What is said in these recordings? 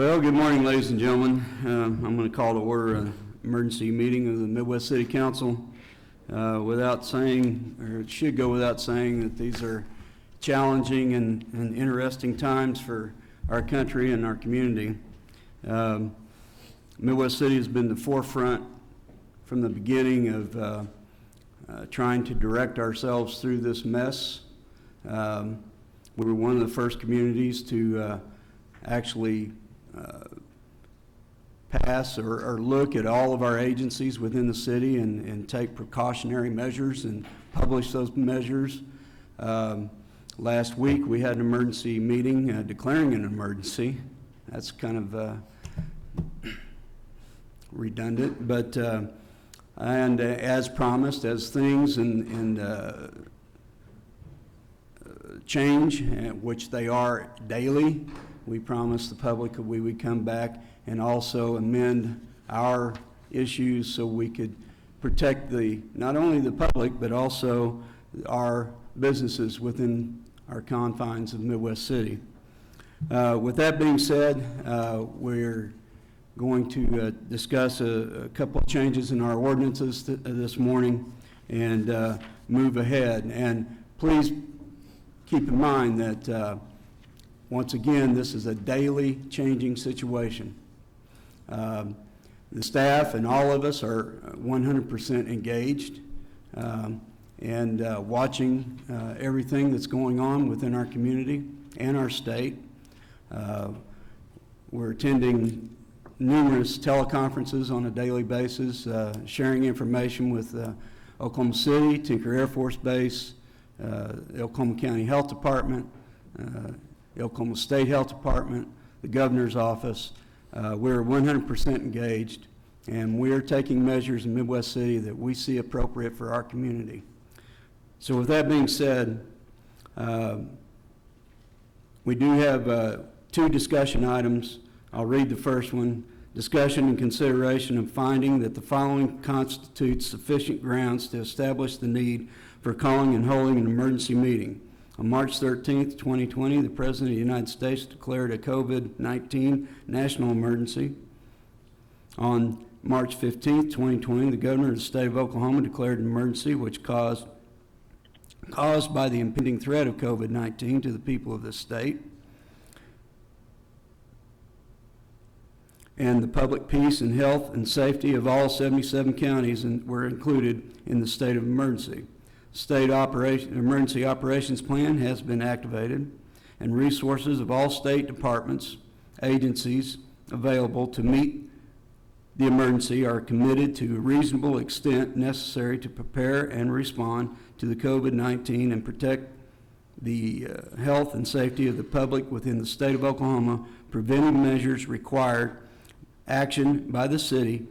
Well, good morning, ladies and gentlemen. I'm going to call to order an emergency meeting of the Midwest City Council. Without saying, or it should go without saying, that these are challenging and interesting times for our country and our community. Midwest City has been the forefront from the beginning of trying to direct ourselves through this mess. We were one of the first communities to actually pass or look at all of our agencies within the city and take precautionary measures and publish those measures. Last week we had an emergency meeting declaring an emergency. That's kind of redundant, but and as promised, as things and change, which they are daily, we promised the public that we would come back and also amend our issues so we could protect not only the public but also our businesses within our confines of Midwest City. With that being said, we're going to discuss a couple of changes in our ordinances this morning and move ahead. And please keep in mind that once again, this is a daily changing situation. The staff and all of us are 100% engaged and watching everything that's going on within our community and our state. We're attending numerous teleconferences on a daily basis, sharing information with Oklahoma City, Tinker Air Force Base, the Oklahoma County Health Department, the Oklahoma State Health Department, the Governor's Office. We're 100% engaged, and we're taking measures in Midwest City that we see appropriate for our community. So with that being said, we do have two discussion items. I'll read the first one. Discussion and consideration of finding that the following constitutes sufficient grounds to establish the need for calling and holding an emergency meeting. On March 13th, 2020, the President of the United States declared a COVID-19 national emergency. On March 15th, 2020, the Governor of the State of Oklahoma declared an emergency which caused by the impending threat of COVID-19 to the people of this state and the public peace and health and safety of all 77 counties were included in the state of emergency. State emergency operations plan has been activated, and resources of all state departments, agencies available to meet the emergency are committed to a reasonable extent necessary to prepare and respond to the COVID-19 and protect the health and safety of the public within the state of Oklahoma. Preventive measures required action by the city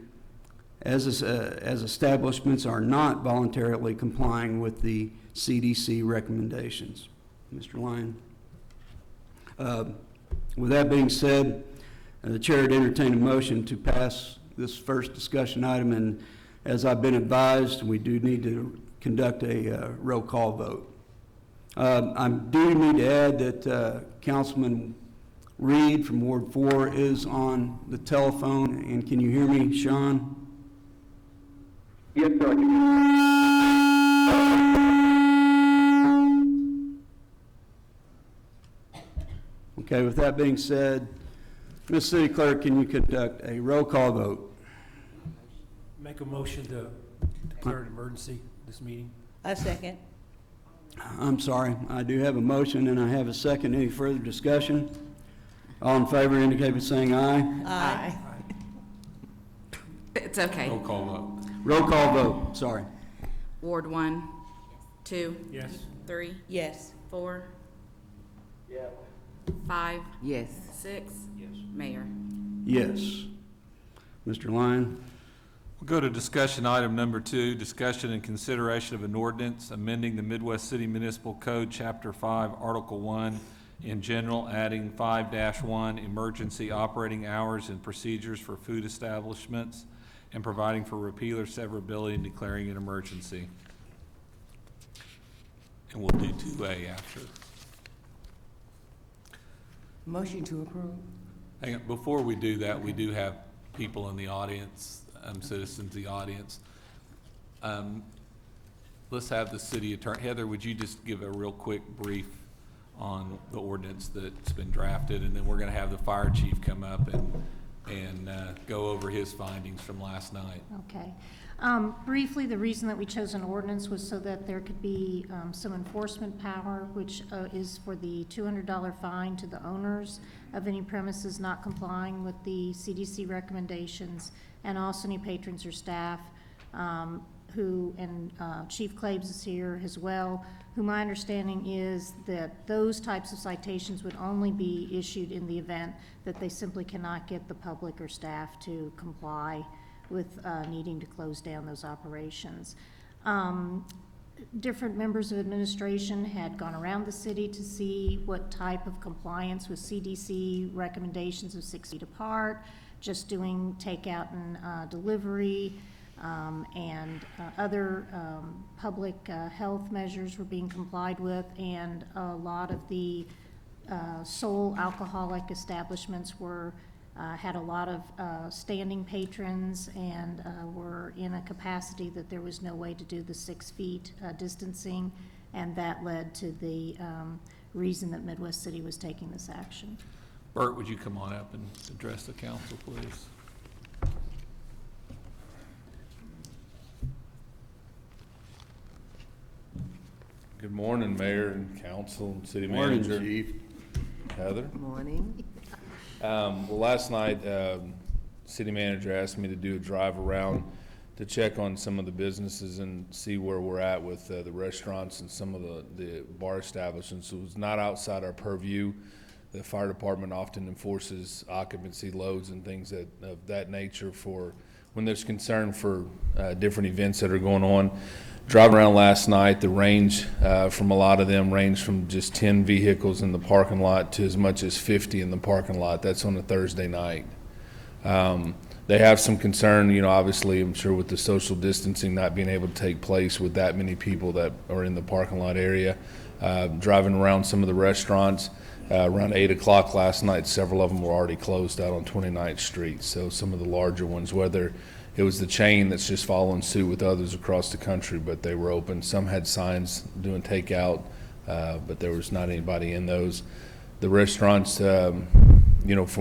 as establishments are not voluntarily complying with the CDC recommendations. Mr. Lyon. With that being said, the chair would entertain a motion to pass this first discussion item, and as I've been advised, we do need to conduct a roll call vote. I do need to add that Councilman Reed from Ward 4 is on the telephone, and can you hear me, Sean? Yes, sir. Okay, with that being said, Ms. City Clerk, can you conduct a roll call vote? Make a motion to declare an emergency this meeting. A second. I'm sorry, I do have a motion and I have a second. Any further discussion? All in favor indicate by saying aye. Aye. It's okay. Roll call vote. Roll call vote, sorry. Ward 1, 2, Yes. 3, Yes. 4, Yeah. 5, Yes. 6, Yes. Mayor. Yes. Mr. Lyon. We'll go to discussion item number 2, discussion and consideration of an ordinance amending the Midwest City Municipal Code, Chapter 5, Article 1, in general, adding 5-1, emergency operating hours and procedures for food establishments, and providing for repeal or severability and declaring an emergency. And we'll do 2A after. Motion to approve. Hang on, before we do that, we do have people in the audience, citizens in the audience. Let's have the city attorney. Heather, would you just give a real quick brief on the ordinance that's been drafted, and then we're gonna have the fire chief come up and go over his findings from last night. Okay. Briefly, the reason that we chose an ordinance was so that there could be some enforcement power, which is for the $200 fine to the owners of any premises not complying with the CDC recommendations, and also any patrons or staff and Chief Claves is here as well, who my understanding is that those types of citations would only be issued in the event that they simply cannot get the public or staff to comply with needing to close down those operations. Different members of administration had gone around the city to see what type of compliance with CDC recommendations of 6 feet apart, just doing takeout and delivery, and other public health measures were being complied with, and a lot of the sole alcoholic establishments were had a lot of standing patrons and were in a capacity that there was no way to do the 6 feet distancing, and that led to the reason that Midwest City was taking this action. Bert, would you come on up and address the council, please? Good morning, Mayor and Council and City Morning, Manager. Chief. Heather. Morning. Well, last night, City Manager asked me to do a drive around to check on some of the businesses and see where we're at with the restaurants and some of the bar establishments. It was not outside our purview. The fire department often enforces occupancy loads and things of that nature for when there's concern for different events that are going on. Driving around last night, the range from a lot of them ranged from just 10 vehicles in the parking lot to as much as 50 in the parking lot. That's on a Thursday night. They have some concern, obviously, I'm sure, with the social distancing not being able to take place with that many people that are in the parking lot area. Driving around some of the restaurants, around 8 o'clock last night, several of them were already closed out on 29th Street. So some of the larger ones, whether it was the chain that's just following suit with others across the country, but they were open. Some had signs doing takeout, but there was not anybody in those. The restaurants, from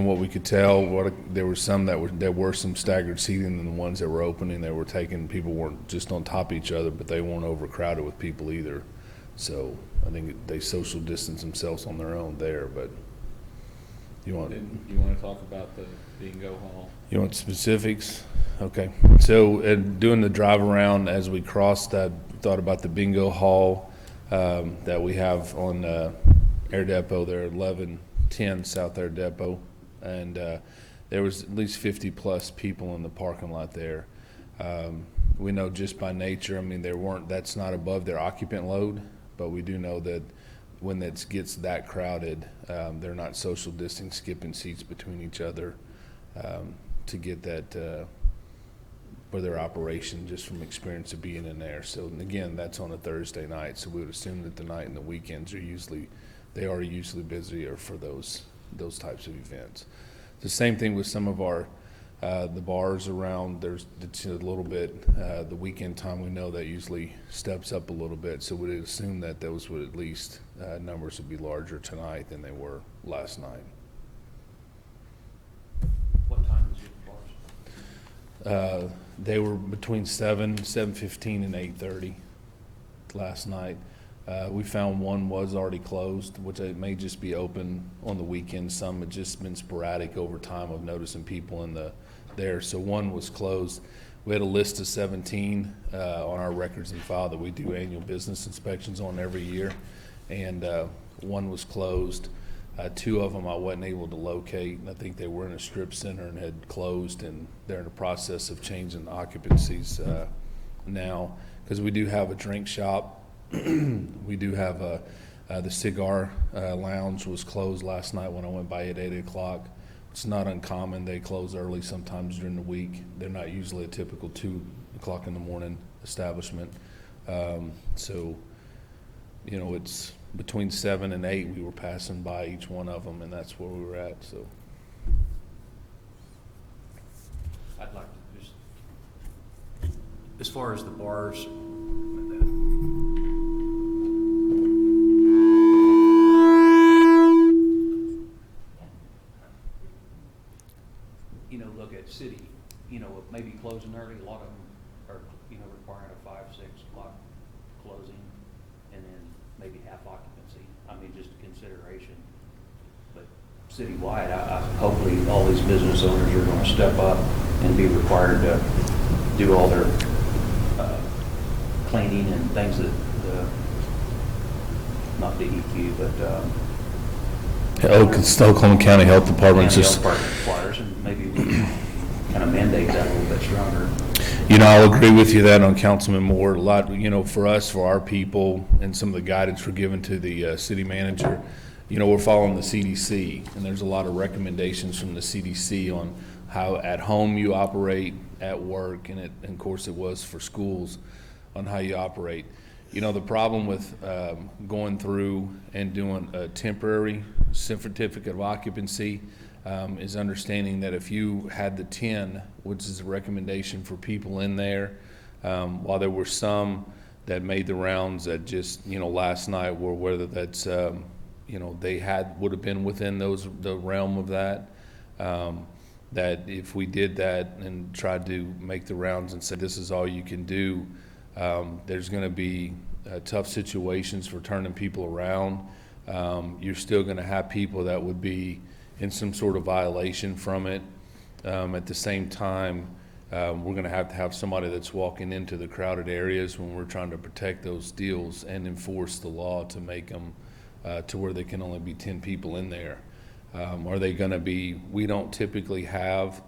what we could tell, there were some there were some staggered seating, and the ones that were opening, they were taking, people weren't just on top of each other, but they weren't overcrowded with people either. So I think they social distance themselves on their own there. But you want to talk about the bingo hall? You want specifics? Okay. So doing the drive around as we crossed, I thought about the bingo hall that we have on Air Depot there, 1110 South Air Depot, and there was at least 50 plus people in the parking lot there. We know just by nature, that's not above their occupant load, but we do know that when it gets that crowded, they're not social distancing, skipping seats between each other to get that for their operation, just from experience of being in there. So again, that's on a Thursday night, so we would assume that the night and the weekends are usually busier for those types of events. The same thing with some of our the bars around. There's a little bit the weekend time. We know that usually steps up a little bit, so we'd assume that those would at least numbers would be larger tonight than they were last night. What time was your bars? They were between 7:15 and 8:30 last night. We found one was already closed, which it may just be open on the weekend. Some had just been sporadic over time of noticing people there. So one was closed. We had a list of 17 on our records and file that we do annual business inspections on every year, and one was closed. Two of them I wasn't able to locate, and I think they were in a strip center and had closed, and they're in the process of changing the occupancies now, because we do have a drink shop. We do have the cigar lounge was closed last night when I went by at 8 o'clock. It's not uncommon. They close early sometimes during the week. They're not usually a typical 2 o'clock in the morning establishment. So, it's between 7 and 8 we were passing by each one of them, and that's where we were at. So I'd like to just, as far as the bars, you know, look at city, you know, maybe closing early, a lot of them are, you know, requiring a 5, 6 o'clock closing, and then maybe half occupancy. I mean, just a consideration. But citywide, hopefully all these business owners are gonna step up and be required to do all their, cleaning and things that, not DEQ, but, Oklahoma County Health Department's county just, health department requires, and maybe we can kind of mandate that a little bit stronger. you know, I'll agree with you that on Councilman Moore. A lot, you know, for us, for our people, and some of the guidance we're given to the city manager, you know, we're following the CDC, and there's a lot of recommendations from the CDC on how at home you operate, at work, and of course it was for schools, on how you operate. You know, the problem with going through and doing a temporary certificate of occupancy is understanding that if you had the 10, which is a recommendation for people in there, while there were some that made the rounds that just, you know, last night were whether that's, you know, they would have been within the realm of that, that if we did that and tried to make the rounds and said this is all you can do, there's going to be tough situations for turning people around. You're still going to have people that would be in some sort of violation from it. At the same time, we're going to have somebody that's walking into the crowded areas when we're trying to protect those deals and enforce the law to make them to where they can only be 10 people in there. Are they going to be, we don't typically have,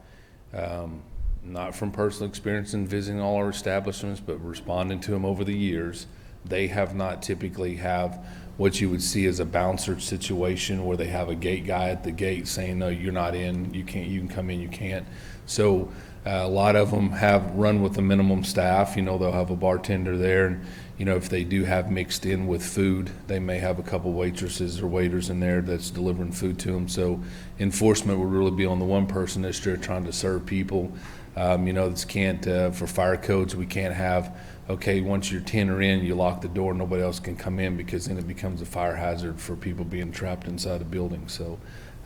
not from personal experience in visiting all our establishments, but responding to them over the years, they have not typically have what you would see as a bouncer situation where they have a gate guy at the gate saying, no, you're not in, you can't, you can come in, you can't. So a lot of them have run with the minimum staff. You know, they'll have a bartender there, and you know, if they do have mixed in with food, they may have a couple waitresses or waiters in there that's delivering food to them. So enforcement would really be on the one person that's there trying to serve people. You know, this can't, for fire codes, we can't have, okay, once your 10 are in, you lock the door, nobody else can come in, because then it becomes a fire hazard for people being trapped inside the building. So,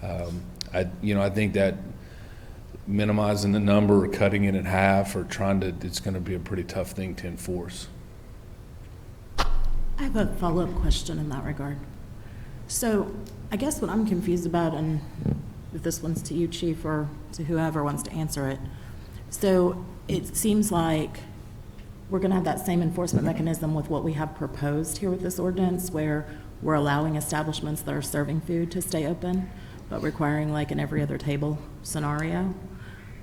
I think that minimizing the number or cutting it in half or trying to, it's gonna be a pretty tough thing to enforce. I have a follow-up question in that regard. So I guess what I'm confused about, and if this one's to you, Chief, or to whoever wants to answer it. So it seems like we're gonna have that same enforcement mechanism with what we have proposed here with this ordinance, where we're allowing establishments that are serving food to stay open, but requiring like an every other table scenario.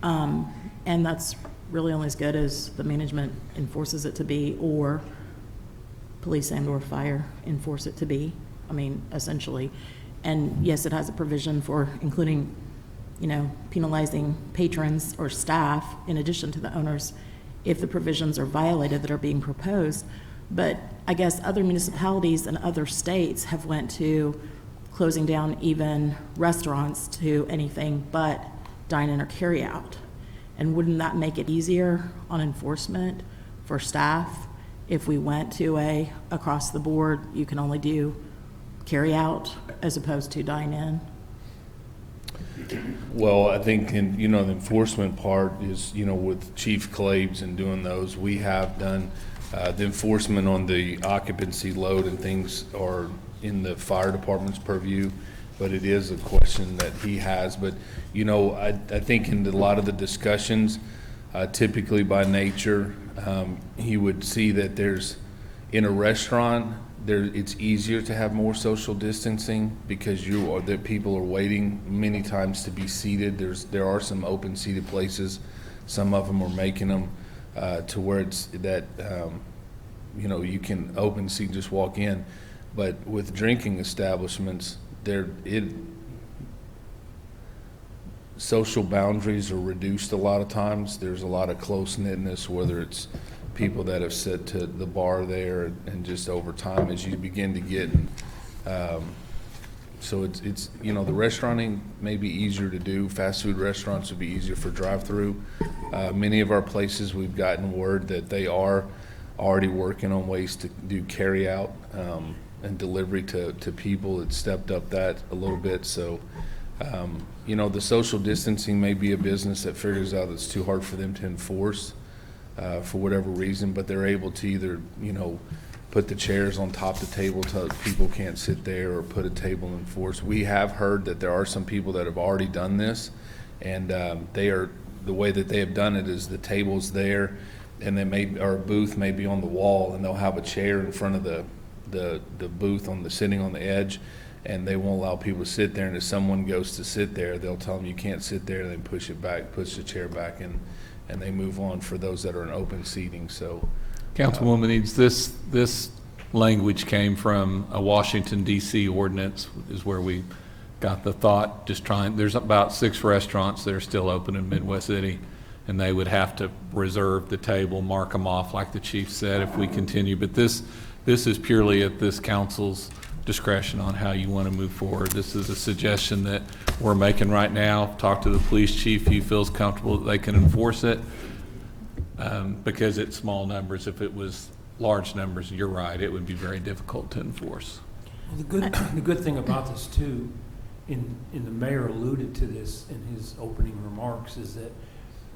And that's really only as good as the management enforces it to be, or police and or fire enforce it to be, I mean, essentially. And yes, it has a provision for including, you know, penalizing patrons or staff in addition to the owners if the provisions are violated that are being proposed. But I guess other municipalities and other states have went to closing down even restaurants to anything but dine-in or carry-out. And wouldn't that make it easier on enforcement for staff if we went to across the board, you can only do carry-out as opposed to dine-in? Well, I think, the enforcement part is, with Chief Claves and doing those, we have done the enforcement on the occupancy load and things are in the fire department's purview, but it is a question that he has. But, I think in a lot of the discussions, typically by nature, he would see that in a restaurant, it's easier to have more social distancing because the people are waiting many times to be seated. There are some open seated places. Some of them are making them to where it's that you can open seat and just walk in. But with drinking establishments, social boundaries are reduced a lot of times. There's a lot of close-knitness, whether it's people that have sit to the bar there, and just over time, as you begin to get So it's, you know, the restauranting may be easier to do. Fast food restaurants would be easier for drive-through. Many of our places, we've gotten word that they are already working on ways to do carry-out and delivery to people. It's stepped up that a little bit. So, you know, the social distancing may be a business that figures out it's too hard for them to enforce for whatever reason, but they're able to either, you know, put the chairs on top of the table so people can't sit there, or put a table and enforce. We have heard that there are some people that have already done this, and the way that they have done it is the table's there, and then our booth may be on the wall, and they'll have a chair in front of the booth sitting on the edge, and they won't allow people to sit there. And if someone goes to sit there, they'll tell them you can't sit there, and then push the chair back, and they move on for those that are in open seating. So, Councilwoman Eads, this language came from a Washington DC ordinance, is where we got the thought, there's about 6 restaurants that are still open in Midwest City, and they would have to reserve the table, mark them off like the chief said if we continue. But this is purely at this council's discretion on how you want to move forward. This is a suggestion that we're making right now. Talk to the police chief, he feels comfortable that they can enforce it. Because it's small numbers. If it was large numbers, you're right, it would be very difficult to enforce. Well, the good thing about this too, and the mayor alluded to this in his opening remarks, is that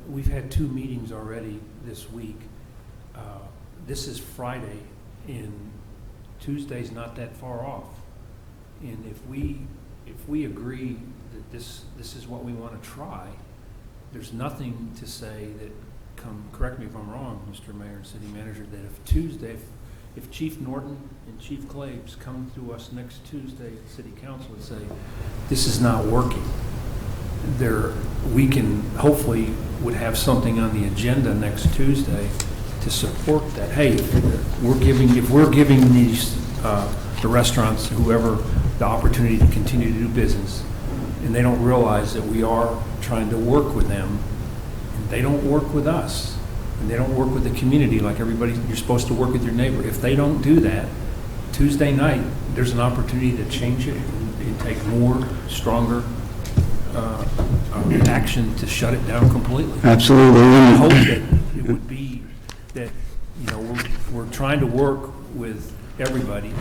we've had 2 meetings already this week. This is Friday, and Tuesday's not that far off. And if we agree that this is what we want to try, there's nothing to say that, correct me if I'm wrong, Mr. Mayor and City Manager, that if Tuesday, if Chief Norton and Chief Claves come to us next Tuesday at City Council and say, this is not working, we can hopefully would have something on the agenda next Tuesday to support that. Hey, if we're giving these, the restaurants, whoever, the opportunity to continue to do business, and they don't realize that we are trying to work with them, they don't work with us, and they don't work with the community like everybody. You're supposed to work with your neighbor. If they don't do that, Tuesday night, there's an opportunity to change it and take more, stronger action to shut it down completely. Absolutely. I hope that it would be that, you know, we're trying to work with everybody,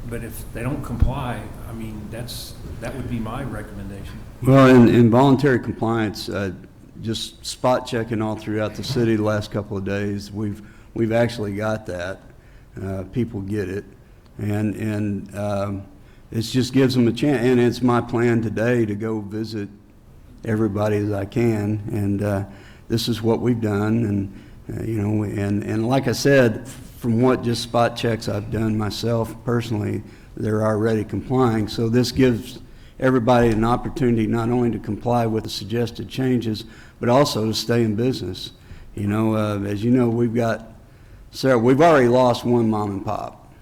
but if they don't comply, I mean, that would be my recommendation. Well, in voluntary compliance, just spot checking all throughout the city the last couple of days, we've actually got that. People get it, and it just gives them a chance. And it's my plan today to go visit everybody as I can, and this is what we've done. And you know, and like I said, from what just spot checks I've done myself personally, they're already complying. So this gives everybody an opportunity not only to comply with the suggested changes, but also to stay in business. You know, as you know, we've already lost 1 mom and pop.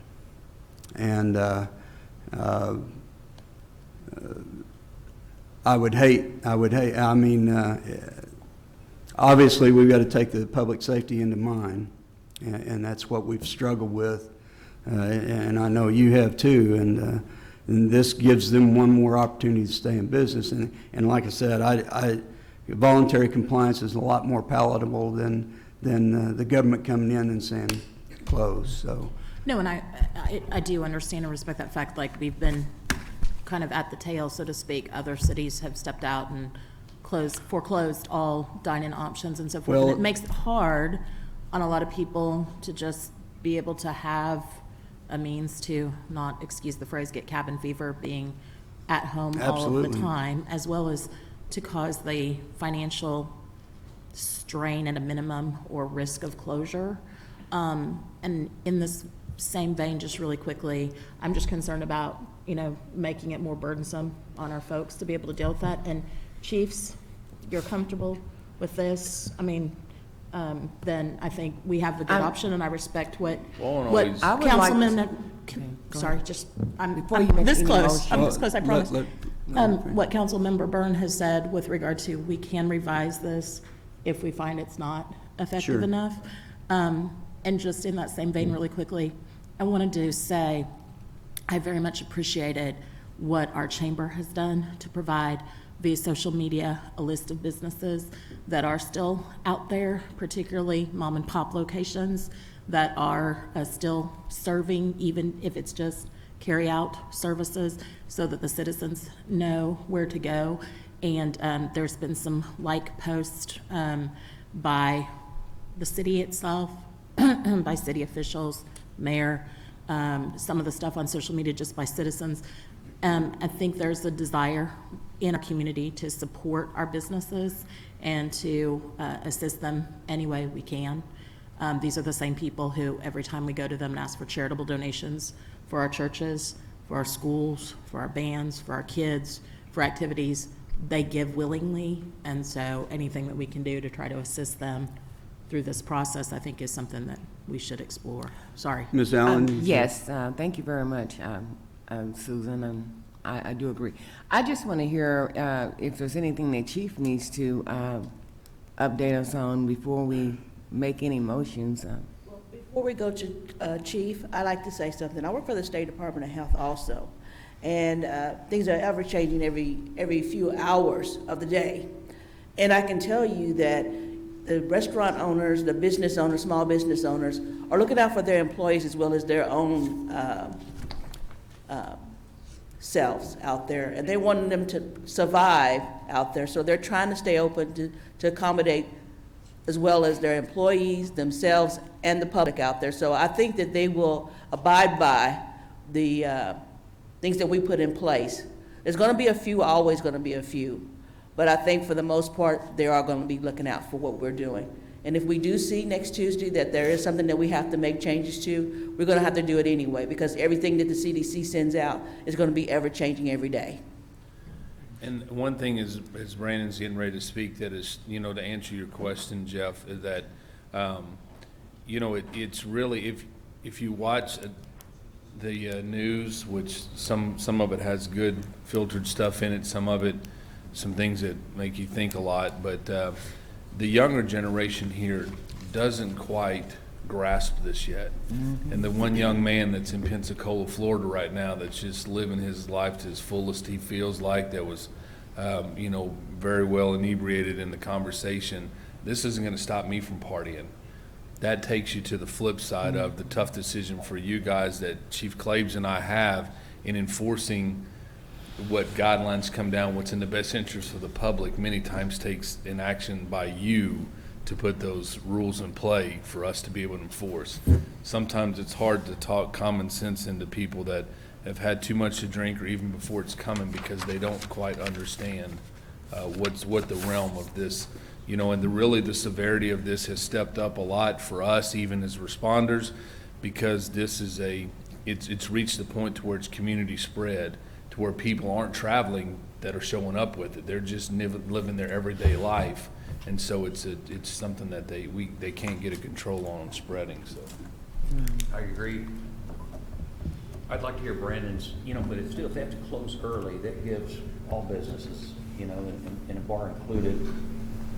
And I mean, obviously we've got to take the public safety into mind, and that's what we've struggled with. And I know you have too, and this gives them one more opportunity to stay in business. And like I said, voluntary compliance is a lot more palatable than the government coming in and saying close. So No, and I do understand and respect that fact. Like, we've been kind of at the tail, so to speak. Other cities have stepped out and foreclosed all dine-in options and so forth. Well, and it makes it hard on a lot of people to just be able to have a means to, not excuse the phrase, get cabin fever, being at home all of the Absolutely. time, as well as to cause the financial strain at a minimum or risk of closure. And in this same vein, just really quickly, I'm just concerned about, you know, making it more burdensome on our folks to be able to deal with that. And chiefs, you're comfortable with this? I mean, then I think we have a good option, and I respect what always- I would like Councilman, to- sorry, just, Before you I'm make this any close, motion. I'm this close, I promise. let- What Councilmember Byrne has said with regard to, we can revise this if we find it's not effective Sure. enough. And just in that same vein, really quickly, I wanted to say, I very much appreciated what our chamber has done to provide via social media a list of businesses that are still out there, particularly mom and pop locations that are still serving, even if it's just carry out services, so that the citizens know where to go. And there's been some like posts by the city itself, by city officials, mayor, some of the stuff on social media just by citizens. I think there's a desire in our community to support our businesses and to assist them any way we can. These are the same people who, every time we go to them and ask for charitable donations for our churches, for our schools, for our bands, for our kids, for activities, they give willingly. And so anything that we can do to try to assist them through this process, I think, is something that we should explore. Sorry. Ms. Allen? Yes, thank you very much, Susan, and I do agree. I just want to hear if there's anything that Chief needs to update us on before we make any motions. Before we go to Chief, I'd like to say something. I work for the State Department of Health also, and things are ever changing every few hours of the day. And I can tell you that the restaurant owners, the business owners, small business owners, are looking out for their employees as well as their own selves out there, and they want them to survive out there. So they're trying to stay open to accommodate as well as their employees, themselves, and the public out there. So I think that they will abide by the things that we put in place. There's going to be a few, always going to be a few, but I think for the most part, they are going to be looking out for what we're doing. And if we do see next Tuesday that there is something that we have to make changes to, we're going to have to do it anyway, because everything that the CDC sends out is going to be ever-changing every day. And one thing is, as Brandon's getting ready to speak, that is, to answer your question, Jeff, is that, it's really, if you watch the news, which some of it has good filtered stuff in it, some of it, some things that make you think a lot, but the younger generation here doesn't quite grasp this yet. Mm-hmm. And the one young man that's in Pensacola, Florida right now, that's just living his life to his fullest, he feels like, that was, very well inebriated in the conversation. This isn't going to stop me from partying. That takes you to the flip side of the tough decision for you guys that Chief Claves and I have in enforcing what guidelines come down, what's in the best interest of the public, many times takes an action by you to put those rules in play for us to be able to enforce. Sometimes it's hard to talk common sense into people that have had too much to drink or even before it's coming, because they don't quite understand what the realm of this, and the severity of this has stepped up a lot for us, even as responders, because this is it's reached the point to where it's community spread, to where people aren't traveling that are showing up with it. They're just living their everyday life. And so it's something that they can't get a control on spreading, so. I agree. I'd like to hear Brandon's, but if they have to close early, that gives all businesses, and a bar included,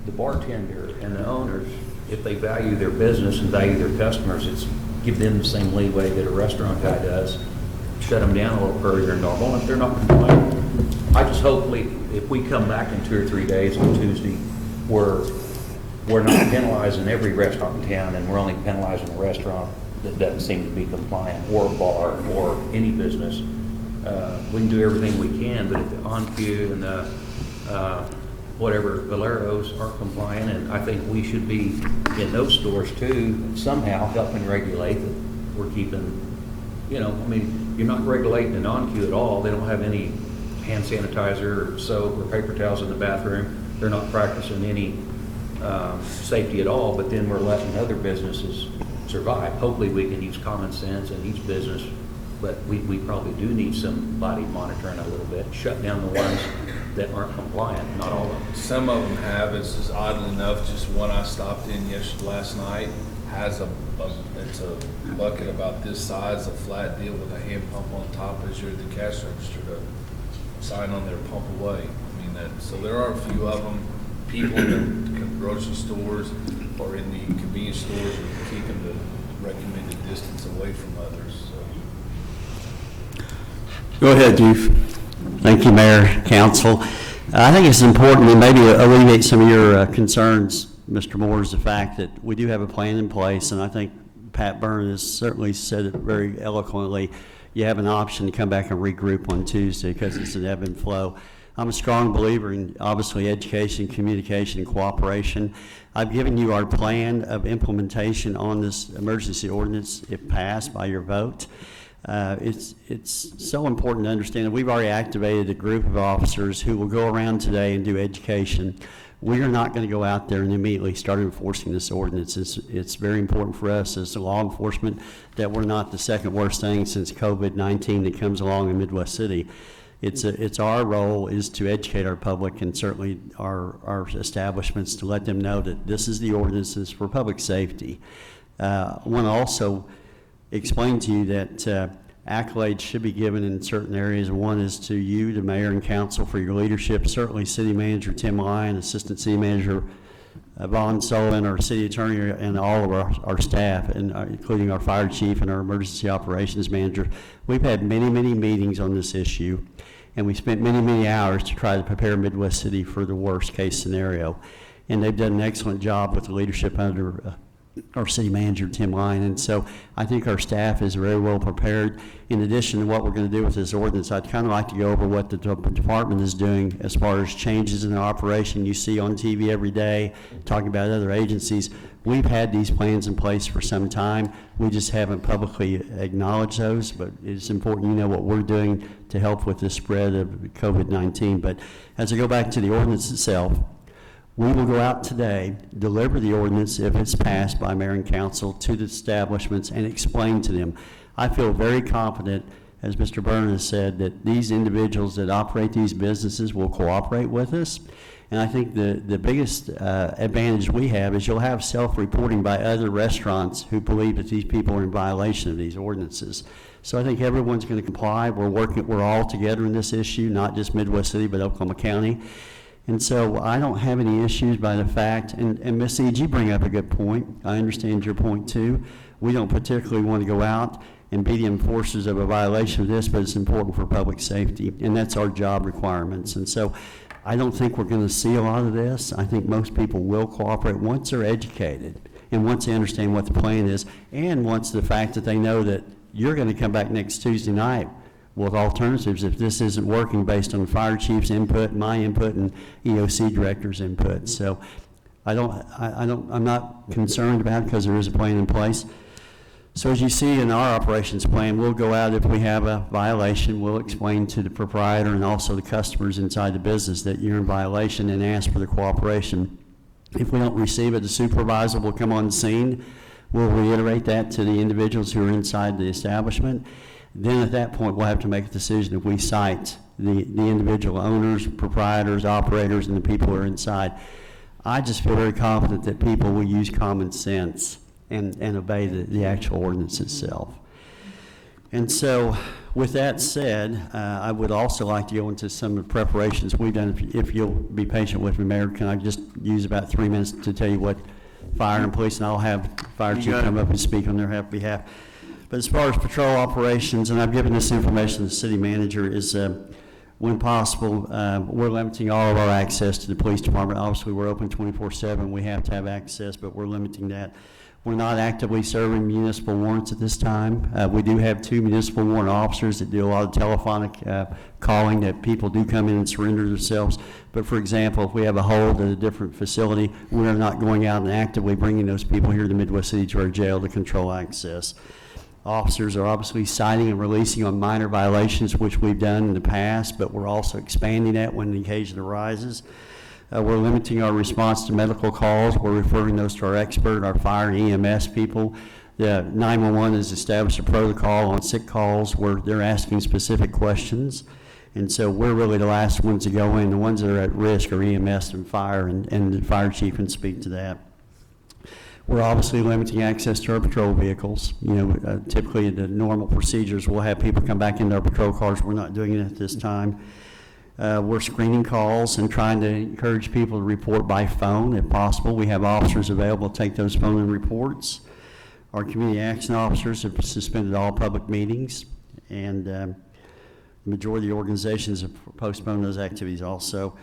the bartender and the owners, if they value their business and value their customers, it's give them the same leeway that a restaurant guy does. Shut them down a little earlier than normal. If they're not compliant, I just hope if we come back in 2 or 3 days on Tuesday, we're not penalizing every restaurant in town, and we're only penalizing a restaurant that doesn't seem to be compliant, or a bar, or any business. We can do everything we can, but if the On-Q and the whatever Valeros are compliant, and I think we should be in those stores too, somehow helping regulate that we're keeping, you're not regulating an On-Q at all. They don't have any hand sanitizer or soap or paper towels in the bathroom. They're not practicing any safety at all, but then we're letting other businesses survive. Hopefully we can use common sense in each business, but we probably do need somebody monitoring a little bit, shut down the ones that aren't compliant, not all of them. Some of them have. It's just oddly enough, just one I stopped in last night has it's a bucket about this size, a flat deal with a hand pump on top as you're at the cash register to sign on there, pump away. So there are a few of them. People in the grocery stores or in the convenience stores are keeping the recommended distance away from others. So. Go ahead, Chief. Thank you, Mayor, Council. I think it's important to maybe alleviate some of your concerns, Mr. Moore, is the fact that we do have a plan in place, and I think Pat Byrne has certainly said it very eloquently. You have an option to come back and regroup on Tuesday because it's an ebb and flow. I'm a strong believer in, obviously, education, communication, and cooperation. I've given you our plan of implementation on this emergency ordinance if passed by your vote. It's so important to understand that we've already activated a group of officers who will go around today and do education. We are not going to go out there and immediately start enforcing this ordinance. It's very important for us as law enforcement that we're not the second worst thing since COVID-19 that comes along in Midwest City. It's our role is to educate our public and certainly our establishments to let them know that this is the ordinances for public safety. I want to also explain to you that accolades should be given in certain areas. One is to you, the mayor and council, for your leadership. Certainly City Manager Tim Lyon, Assistant City Manager Vaughn Sullivan, our city attorney, and all of our staff, and including our fire chief and our emergency operations manager. We've had many, many meetings on this issue, and we spent many, many hours to try to prepare Midwest City for the worst case scenario. And they've done an excellent job with the leadership under our city manager, Tim Lyon, and so I think our staff is very well prepared. In addition to what we're going to do with this ordinance, I'd kind of like to go over what the department is doing as far as changes in the operation. You see on TV every day talking about other agencies. We've had these plans in place for some time. We just haven't publicly acknowledged those, but it's important you know what we're doing to help with the spread of COVID-19. But as I go back to the ordinance itself, we will go out today, deliver the ordinance if it's passed by mayor and council to the establishments and explain to them. I feel very confident, as Mr. Byrne has said, that these individuals that operate these businesses will cooperate with us. And I think the biggest advantage we have is you'll have self-reporting by other restaurants who believe that these people are in violation of these ordinances. So I think everyone's going to comply. We're all together in this issue, not just Midwest City, but Oklahoma County. And so I don't have any issues by the fact, and Ms. Eade, you bring up a good point. I understand your point too. We don't particularly want to go out and be the enforcers of a violation of this, but it's important for public safety, and that's our job requirements. And so I don't think we're going to see a lot of this. I think most people will cooperate once they're educated and once they understand what the plan is, and once the fact that they know that you're going to come back next Tuesday night with alternatives if this isn't working based on the fire chief's input, my input, and EOC director's input. So I'm not concerned about it because there is a plan in place. So as you see in our operations plan, we'll go out if we have a violation, we'll explain to the proprietor and also the customers inside the business that you're in violation and ask for the cooperation. If we don't receive it, the supervisor will come on the scene. We'll reiterate that to the individuals who are inside the establishment. Then at that point, we'll have to make a decision if we cite the individual owners, proprietors, operators, and the people who are inside. I just feel very confident that people will use common sense and obey the actual ordinance itself. And so with that said, I would also like to go into some of the preparations we've done. If you'll be patient with me, Mayor, can I just use about 3 minutes to tell you what fire and police, and I'll have fire chief come up and speak on their behalf. But as far as patrol operations, and I've given this information to the city manager, is when possible, we're limiting all of our access to the police department. Obviously, we're open 24/7. We have to have access, but we're limiting that. We're not actively serving municipal warrants at this time. We do have 2 municipal warrant officers that do a lot of telephonic calling that people do come in and surrender themselves. But for example, if we have a hold at a different facility, we're not going out and actively bringing those people here to Midwest City to our jail to control access. Officers are obviously citing and releasing on minor violations, which we've done in the past, but we're also expanding that when the occasion arises. We're limiting our response to medical calls. We're referring those to our expert, our fire and EMS people. The 911 has established a protocol on sick calls where they're asking specific questions. And so we're really the last ones to go in. The ones that are at risk are EMS and fire, and the fire chief can speak to that. We're obviously limiting access to our patrol vehicles. You know, typically the normal procedures, we'll have people come back into our patrol cars. We're not doing it at this time. We're screening calls and trying to encourage people to report by phone if possible. We have officers available to take those phone and reports. Our community action officers have suspended all public meetings, and majority of the organizations have postponed those activities also.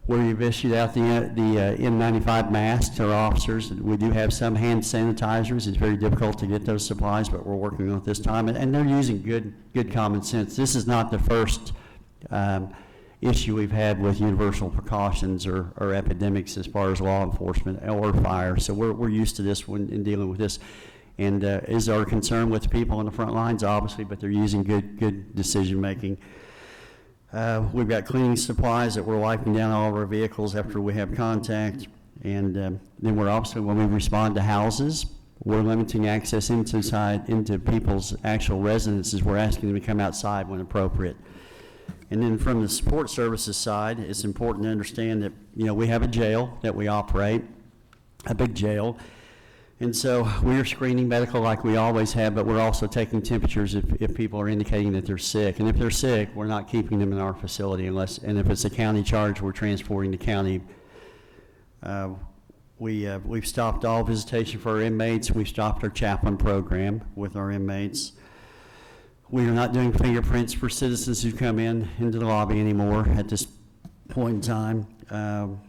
We've issued out the N95 masks to our officers. We do have some hand sanitizers. It's very difficult to get those supplies, but we're working on it this time. And they're using good common sense. This is not the first issue we've had with universal precautions or epidemics as far as law enforcement or fire. So we're used to this when in dealing with this. And is our concern with the people on the front lines, obviously, but they're using good decision making. We've got cleaning supplies that we're wiping down all of our vehicles after we have contact. And then we're also, when we respond to houses, we're limiting access into people's actual residences. We're asking them to come outside when appropriate. And then from the support services side, it's important to understand that, we have a jail that we operate, a big jail. And so we're screening medical like we always have, but we're also taking temperatures if people are indicating that they're sick. And if they're sick, we're not keeping them in our facility and if it's a county charge, we're transporting to county. We've stopped all visitation for our inmates. We've stopped our chaplain program with our inmates. We are not doing fingerprints for citizens who come into the lobby anymore at this point in time.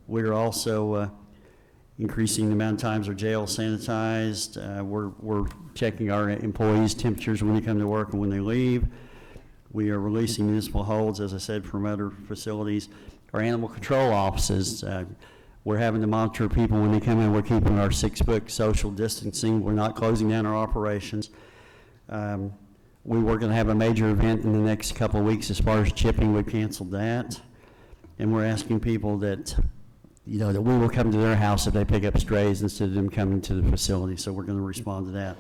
We're also increasing the amount of times our jail is sanitized. We're checking our employees' temperatures when they come to work and when they leave. We are releasing municipal holds, as I said, from other facilities. Our animal control offices, we're having to monitor people when they come in. We're keeping our 6-foot social distancing. We're not closing down our operations. We were going to have a major event in the next couple of weeks as far as chipping. We've canceled that. And we're asking people that that we will come to their house if they pick up strays instead of them coming to the facility. So we're going to respond to that.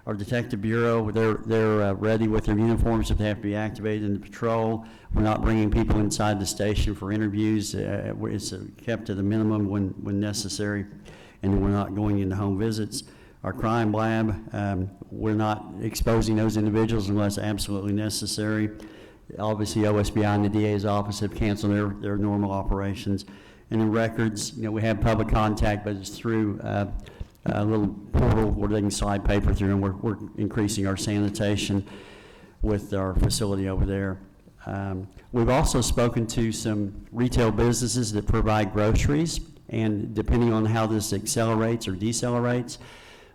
Our detective bureau, they're ready with their uniforms if they have to be activated in the patrol. We're not bringing people inside the station for interviews. It's kept to the minimum when necessary, and we're not going into home visits. Our crime lab, we're not exposing those individuals unless absolutely necessary. Obviously, OSBI and the DA's office have canceled their normal operations. And in records, we have public contact, but it's through a little portal where they can slide paper through, and we're increasing our sanitation with our facility over there. We've also spoken to some retail businesses that provide groceries, and depending on how this accelerates or decelerates,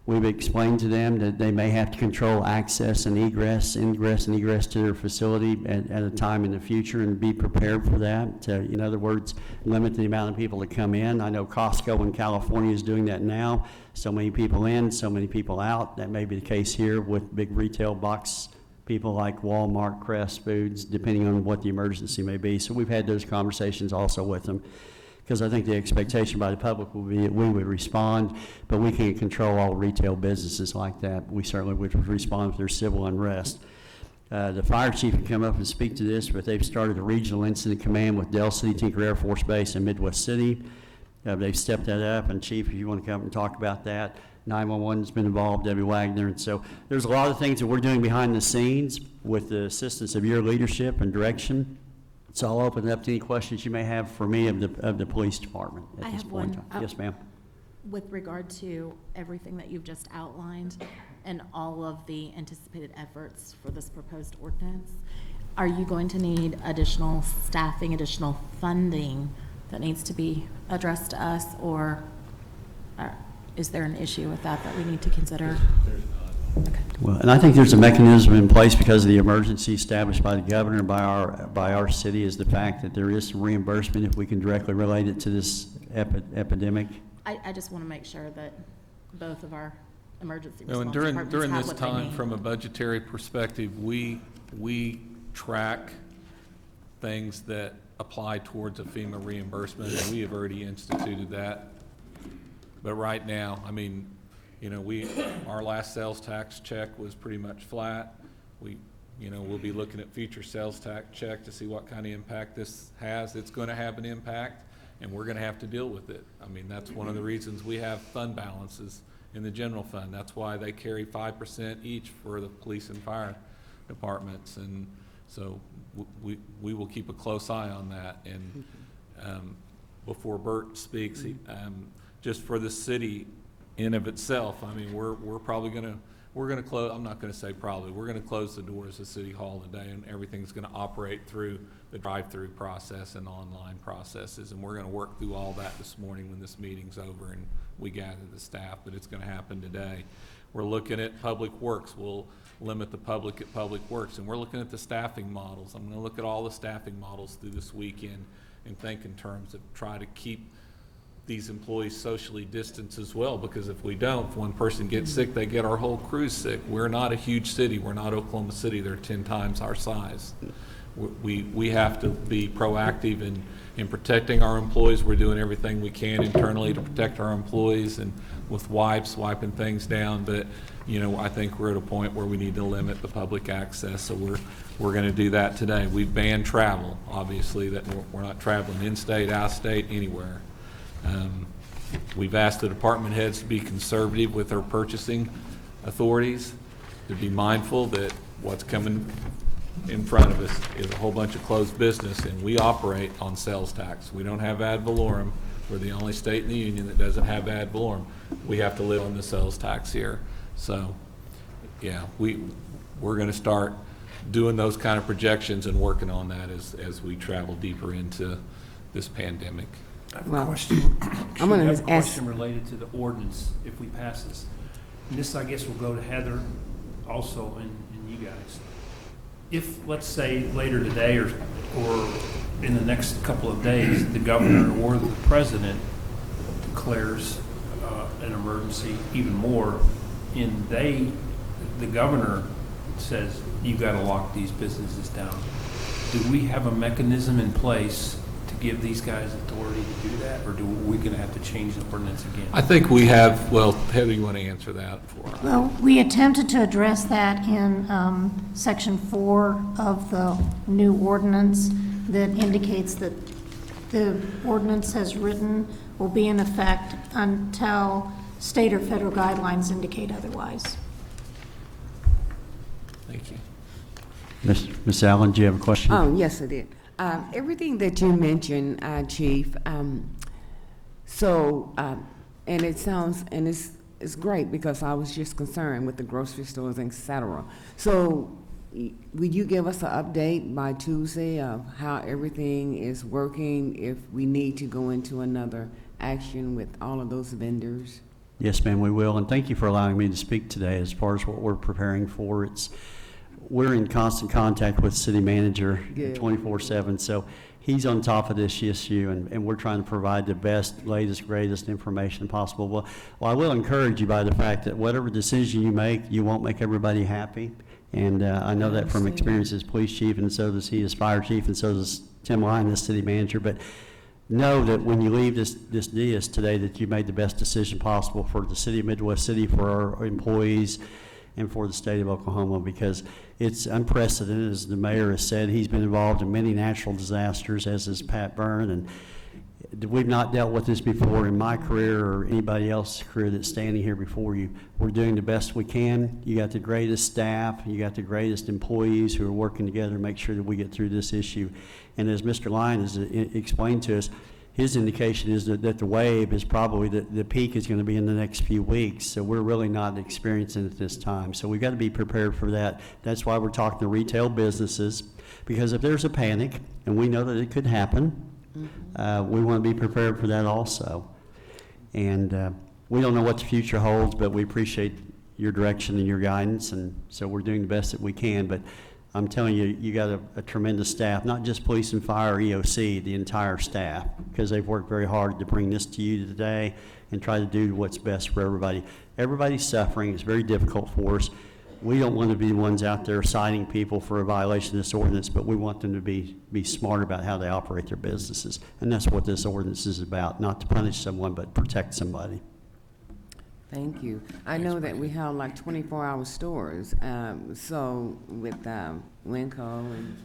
we've explained to them that they may have to control access and ingress and egress to their facility at a time in the future and be prepared for that. To, in other words, limit the amount of people that come in. I know Costco in California is doing that now. So many people in, so many people out. That may be the case here with big retail box people like Walmart, Crest Foods, depending on what the emergency may be. So we've had those conversations also with them, because I think the expectation by the public will be that we would respond, but we can't control all retail businesses like that. We certainly would respond if there's civil unrest. The fire chief can come up and speak to this, but they've started a regional incident command with Dell City, Tinker Air Force Base, and Midwest City. They've stepped that up, and Chief, if you want to come and talk about that, 911 has been involved, Debbie Wagner, and so there's a lot of things that we're doing behind the scenes with the assistance of your leadership and direction. So I'll open it up to any questions you may have for me of the police department at this point in time. Yes, ma'am. With regard to everything that you've just outlined and all of the anticipated efforts for this proposed ordinance, are you going to need additional staffing, additional funding that needs to be addressed to us, or is there an issue with that we need to consider? Okay. Well, and I think there's a mechanism in place because of the emergency established by the governor, by our city, is the fact that there is some reimbursement if we can directly relate it to this epidemic. I just want to make sure that both of our emergency And response departments during have this what they time, need. from a budgetary perspective, we track things that apply towards a FEMA reimbursement, and we have already instituted that. But right now, I mean, our last sales tax check was pretty much flat. We'll be looking at future sales tax check to see what kind of impact this has. It's going to have an impact, and we're going to have to deal with it. I mean, that's one of the reasons we have fund balances in the general fund. That's why they carry 5% each for the police and fire departments. And so we will keep a close eye on that. And before Bert speaks, just for the city, in of itself, I mean, we're probably we're gonna close, I'm not gonna say probably, we're gonna close the doors of City Hall today, and everything's gonna operate through the drive-through process and online processes, and we're gonna work through all that this morning when this meeting's over and we gather the staff, but it's gonna happen today. We're looking at Public Works, we'll limit the public at Public Works, and we're looking at the staffing models. I'm gonna look at all the staffing models through this weekend and think in terms of try to keep these employees socially distanced as well, because if we don't, if one person gets sick, they get our whole crew sick. We're not a huge city. We're not Oklahoma City. They're 10 times our size. We have to be proactive in protecting our employees. We're doing everything we can internally to protect our employees and with wipes, wiping things down. But, you know, I think we're at a point where we need to limit the public access. So we're going to do that today. We've banned travel, obviously, that we're not traveling in-state, out-state, anywhere. We've asked the department heads to be conservative with their purchasing authorities, to be mindful that what's coming in front of us is a whole bunch of closed business, and we operate on sales tax. We don't have ad valorem. We're the only state in the union that doesn't have ad valorem. We have to live on the sales tax here. So, yeah, we're going to start doing those kind of projections and working on that as we travel deeper into this pandemic. I have a Well, question. I'm gonna I have a ask- question related to the ordinance, if we pass this. And this, I guess, will go to Heather also and you guys. If, let's say, later today or in the next couple of days, the governor or the president declares an emergency even more, and the governor says, you gotta lock these businesses down, do we have a mechanism in place to give these guys authority to do that, or are we gonna have to change the ordinance again? I think we have, well, Heather, you want to answer that for us? Well, we attempted to address that in Section 4 of the new ordinance that indicates that the ordinance as written will be in effect until state or federal guidelines indicate otherwise. Thank you. Ms. Allen, do you have a question? Oh, yes, I did. Everything that you mentioned, Chief, and it sounds, and it's great, because I was just concerned with the grocery stores, et cetera. So, would you give us an update by Tuesday of how everything is working, if we need to go into another action with all of those vendors? Yes, ma'am, we will, and thank you for allowing me to speak today as far as what we're preparing for. We're in constant contact with the city manager 24/7, so he's on top of this issue, and we're trying to provide the best, latest, greatest information possible. Well, I will encourage you by the fact that whatever decision you make, you won't make everybody happy, and I know that from experience as police chief, and so does he as fire chief, and so does Tim Lyon as city manager, but know that when you leave this dais today, that you made the best decision possible for the city of Midwest City, for our employees, and for the state of Oklahoma, because it's unprecedented. As the mayor has said, he's been involved in many natural disasters, as is Pat Byrne, and we've not dealt with this before in my career or anybody else's career that's standing here before you. We're doing the best we can. You got the greatest staff, you got the greatest employees who are working together to make sure that we get through this issue. And as Mr. Lyon has explained to us, his indication is that the wave is probably, the peak is going to be in the next few weeks, so we're really not experiencing it this time. So we've got to be prepared for that. That's why we're talking to retail businesses, because if there's a panic, and we know that it could happen, we want to be prepared for that also. And we don't know what the future holds, but we appreciate your direction and your guidance, and so we're doing the best that we can. But I'm telling you, you got a tremendous staff, not just police and fire, EOC, the entire staff, because they've worked very hard to bring this to you today and try to do what's best for everybody. Everybody's suffering. It's very difficult for us. We don't want to be the ones out there citing people for a violation of this ordinance, but we want them to be smart about how they operate their businesses. And that's what this ordinance is about, not to punish someone, but protect somebody. Thank you. I know that we have like 24-hour stores, so with Winco and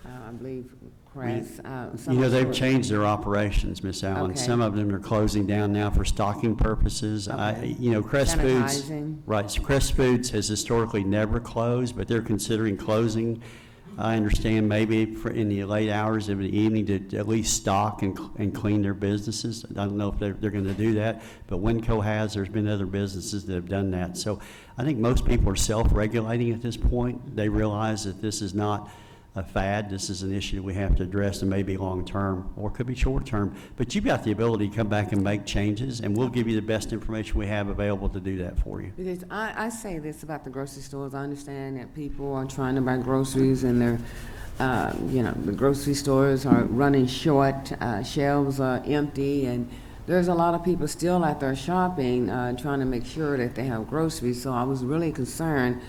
I believe Crest. You know, they've changed their operations, Miss Allen. Okay. Some of them are closing down now for stocking purposes. Okay. You know, Crest Foods, Sanitizing. right, so Crest Foods has historically never closed, but they're considering closing I understand maybe in the late hours of the evening to at least stock and clean their businesses. I don't know if they're going to do that, but Winco has. There's been other businesses that have done that. So I think most people are self-regulating at this point. They realize that this is not a fad. This is an issue that we have to address, and maybe long-term, or it could be short-term. But you've got the ability to come back and make changes, and we'll give you the best information we have available to do that for you. Because I say this about the grocery stores. I understand that people are trying to buy groceries and they're, the grocery stores are running short, shelves are empty, and there's a lot of people still out there shopping, trying to make sure that they have groceries. So I was really concerned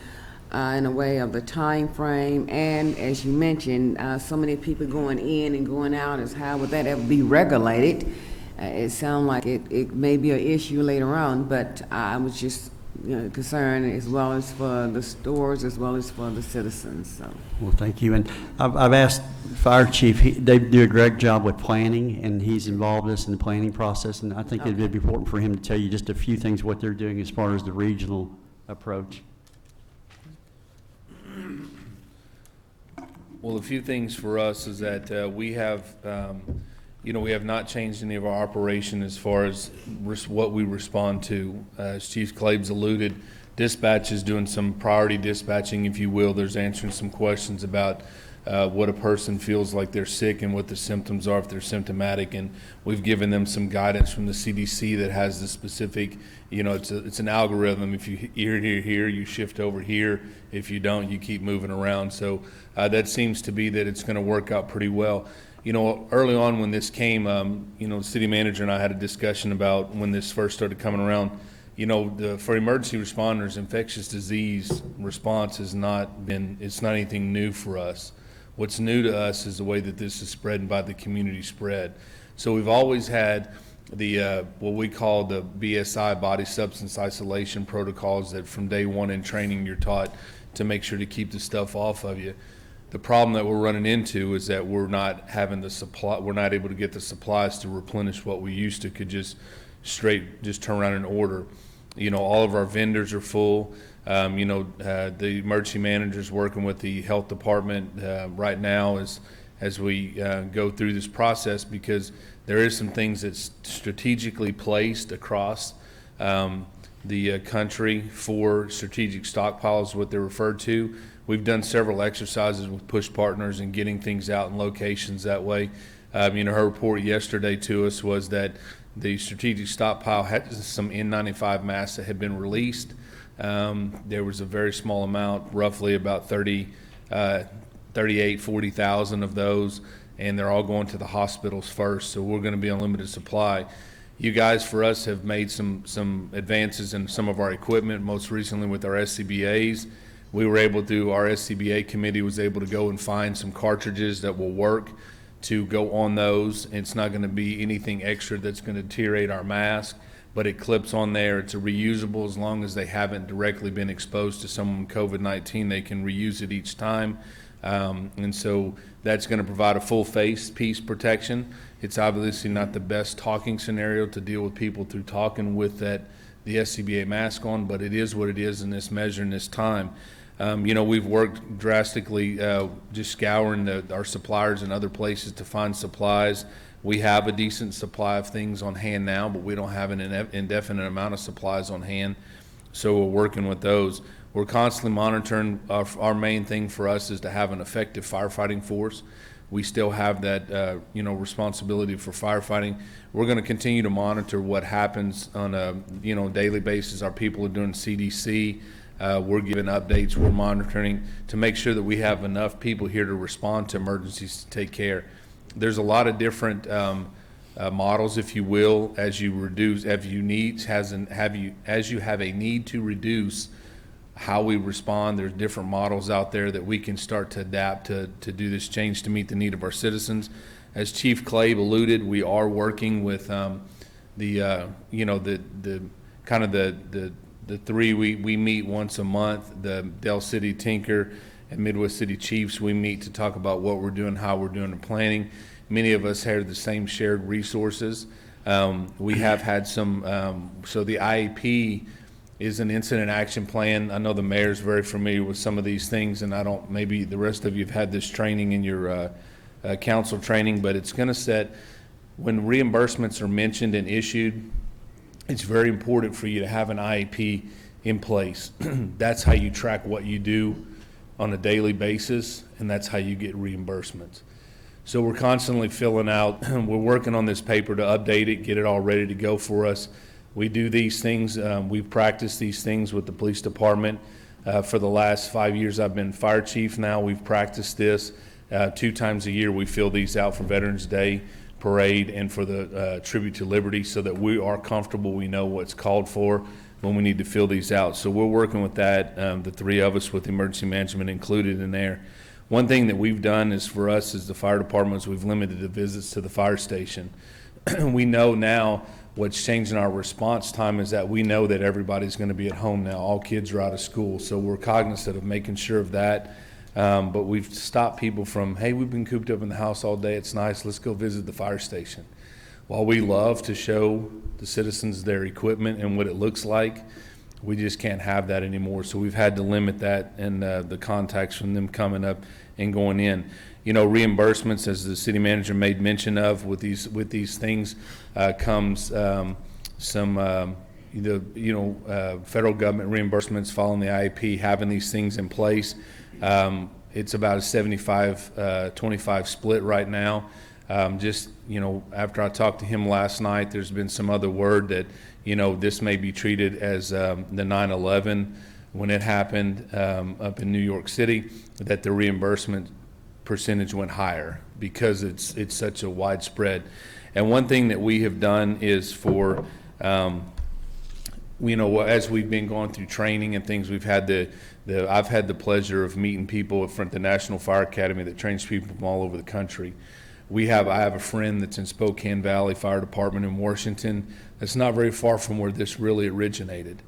in a way of the time frame, and as you mentioned, so many people going in and going out, is how would that ever be regulated? It sounds like it may be an issue later on, but I was just concerned as well as for the stores as well as for the citizens. So. Well, thank you. And I've asked Fire Chief, they do a great job with planning, and he's involved us in the planning process, and I think it'd be important for him to tell you just a few things what they're doing as far as the regional approach. Well, a few things for us is that we have, we have not changed any of our operation as far as what we respond to. As Chief Claib's alluded, dispatch is doing some priority dispatching, if you will. There's answering some questions about what a person feels like they're sick and what the symptoms are if they're symptomatic, and we've given them some guidance from the CDC that has the specific, it's an algorithm. If you hear here, you shift over here. If you don't, you keep moving around. So that seems to be that it's going to work out pretty well. Early on when this came, the city manager and I had a discussion about when this first started coming around. For emergency responders, infectious disease response it's not anything new for us. What's new to us is the way that this is spread by the community spread. So we've always had the what we call the BSI, body substance isolation protocols, that from day one in training you're taught to make sure to keep the stuff off of you. The problem that we're running into is that we're not having the supply. We're not able to get the supplies to replenish what we used to could just turn around and order. All of our vendors are full. The emergency manager's working with the health department right now as we go through this process, because there is some things that's strategically placed across the country for strategic stockpiles, what they're referred to. We've done several exercises with push partners and getting things out in locations that way. Her report yesterday to us was that the strategic stockpile had some N95 masks that had been released. There was a very small amount, roughly about 40,000 of those, and they're all going to the hospitals first, so we're going to be on limited supply. You guys, for us, have made some advances in some of our equipment, most recently with our SCBAs. We were able to, our SCBA committee was able to go and find some cartridges that will work to go on those. It's not going to be anything extra that's going to deteriorate our mask, but it clips on there. It's a reusable as long as they haven't directly been exposed to someone with COVID-19. They can reuse it each time. And so that's going to provide a full face piece protection. It's obviously not the best talking scenario to deal with people through talking with the SCBA mask on, but it is what it is in this measure in this time. We've worked drastically just scouring our suppliers and other places to find supplies. We have a decent supply of things on hand now, but we don't have an indefinite amount of supplies on hand, so we're working with those. We're constantly monitoring. Our main thing for us is to have an effective firefighting force. We still have that responsibility for firefighting. We're going to continue to monitor what happens on a daily basis. Our people are doing CDC. We're giving updates. We're monitoring to make sure that we have enough people here to respond to emergencies to take care. There's a lot of different models, if you will, as you have a need to reduce how we respond. There's different models out there that we can start to adapt to do this change to meet the need of our citizens. As Chief Claib alluded, we are working with the three we meet once a month. The Del City Tinker and Midwest City Chiefs, we meet to talk about what we're doing, how we're doing the planning. Many of us have the same shared resources. We have had some, so the IEP is an incident action plan. I know the mayor's very familiar with some of these things, and maybe the rest of you have had this training in your council training, but it's going to set, when reimbursements are mentioned and issued, it's very important for you to have an IEP in place. That's how you track what you do on a daily basis, and that's how you get reimbursements. So we're constantly filling out, we're working on this paper to update it, get it all ready to go for us. We do these things, we've practiced these things with the police department. For the last 5 years, I've been fire chief now. We've practiced this 2 times a year. We fill these out for Veterans Day parade and for the Tribute to Liberty, so that we are comfortable, we know what's called for when we need to fill these out. So we're working with that, the 3 of us with emergency management included in there. One thing that we've done is, for us as the fire department, is we've limited the visits to the fire station. We know now what's changing our response time is that we know that everybody's going to be at home now. All kids are out of school, so we're cognizant of making sure of that. But we've stopped people from, hey, we've been cooped up in the house all day, it's nice, let's go visit the fire station. While we love to show the citizens their equipment and what it looks like, we just can't have that anymore. So we've had to limit that and the contacts from them coming up and going in. You know, reimbursements, as the city manager made mention of, with these things comes some federal government reimbursements following the IEP, having these things in place. It's about a 75-25 split right now. After I talked to him last night, there's been some other word that, this may be treated as the 9/11 when it happened up in New York City, that the reimbursement percentage went higher because it's such a widespread. And one thing that we have done is for, as we've been going through training and things, we've had I've had the pleasure of meeting people from the National Fire Academy that trains people from all over the country. I have a friend that's in Spokane Valley Fire Department in Washington. That's not very far from where this really originated.